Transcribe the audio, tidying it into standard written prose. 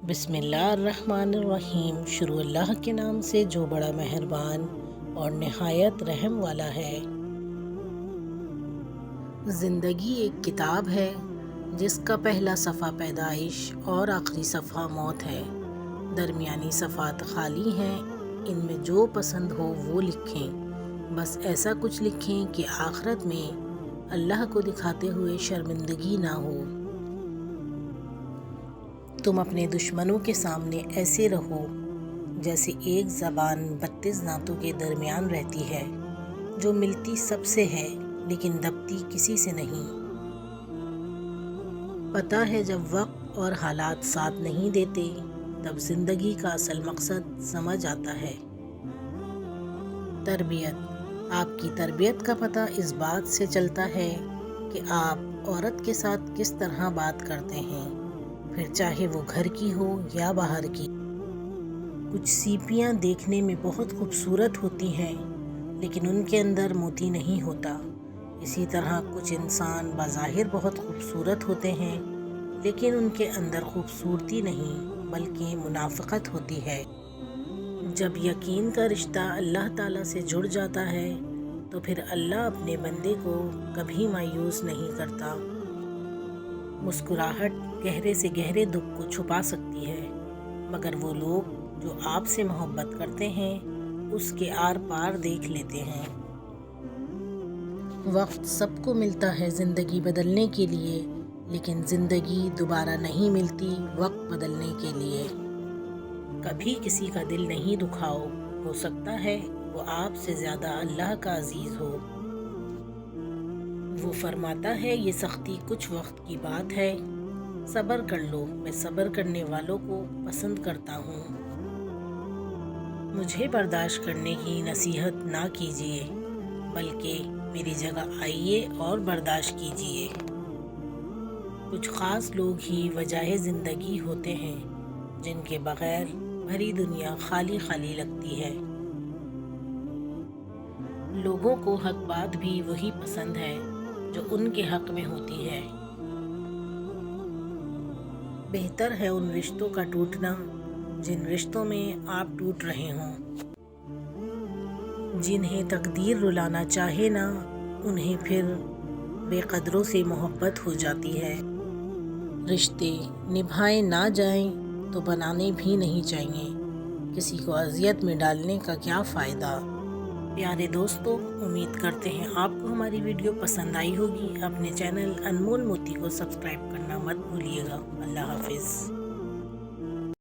بسم اللہ الرحمن الرحیم۔ شروع اللہ کے نام سے جو بڑا مہربان اور نہایت رحم والا ہے۔ زندگی ایک کتاب ہے جس کا پہلا صفحہ پیدائش اور آخری صفحہ موت ہے۔ درمیانی صفحات خالی ہیں، ان میں جو پسند ہو وہ لکھیں، بس ایسا کچھ لکھیں کہ آخرت میں اللہ کو دکھاتے ہوئے شرمندگی نہ ہو۔ تم اپنے دشمنوں کے سامنے ایسے رہو جیسے ایک زبان 32 دانتوں کے درمیان رہتی ہے، جو ملتی سب سے ہے لیکن دبتی کسی سے نہیں۔ پتہ ہے جب وقت اور حالات ساتھ نہیں دیتے تب زندگی کا اصل مقصد سمجھ آتا ہے۔ تربیت۔ آپ کی تربیت کا پتہ اس بات سے چلتا ہے کہ آپ عورت کے ساتھ کس طرح بات کرتے ہیں، پھر چاہے وہ گھر کی ہو یا باہر کی۔ کچھ سیپیاں دیکھنے میں بہت خوبصورت ہوتی ہیں لیکن ان کے اندر موتی نہیں ہوتا۔ اسی طرح کچھ انسان بظاہر بہت خوبصورت ہوتے ہیں لیکن ان کے اندر خوبصورتی نہیں بلکہ منافقت ہوتی ہے۔ جب یقین کا رشتہ اللہ تعالیٰ سے جڑ جاتا ہے تو پھر اللہ اپنے بندے کو کبھی مایوس نہیں کرتا۔ مسکراہٹ گہرے سے گہرے دکھ کو چھپا سکتی ہے، مگر وہ لوگ جو آپ سے محبت کرتے ہیں اس کے آر پار دیکھ لیتے ہیں۔ وقت سب کو ملتا ہے زندگی بدلنے کے لیے، لیکن زندگی دوبارہ نہیں ملتی وقت بدلنے کے لیے۔ کبھی کسی کا دل نہیں دکھاؤ، ہو سکتا ہے وہ آپ سے زیادہ اللہ کا عزیز ہو۔ وہ فرماتا ہے یہ سختی کچھ وقت کی بات ہے، صبر کر لو، میں صبر کرنے والوں کو پسند کرتا ہوں۔ مجھے برداشت کرنے کی نصیحت نہ کیجیے، بلکہ میری جگہ آئیے اور برداشت کیجیے۔ کچھ خاص لوگ ہی وجہ زندگی ہوتے ہیں جن کے بغیر بھری دنیا خالی خالی لگتی ہے۔ لوگوں کو حق بات بھی وہی پسند ہے جو ان کے حق میں ہوتی ہے۔ بہتر ہے ان رشتوں کا ٹوٹنا جن رشتوں میں آپ ٹوٹ رہے ہوں۔ جنہیں تقدیر رلانا چاہے نہ، انہیں پھر بے قدروں سے محبت ہو جاتی ہے۔ رشتے نبھائے نہ جائیں تو بنانے بھی نہیں چاہیے، کسی کو اذیت میں ڈالنے کا کیا فائدہ۔ پیارے دوستو، امید کرتے ہیں آپ کو ہماری ویڈیو پسند آئی ہوگی۔ اپنے چینل انمول موتی کو سبسکرائب کرنا مت بھولیے گا۔ اللہ حافظ۔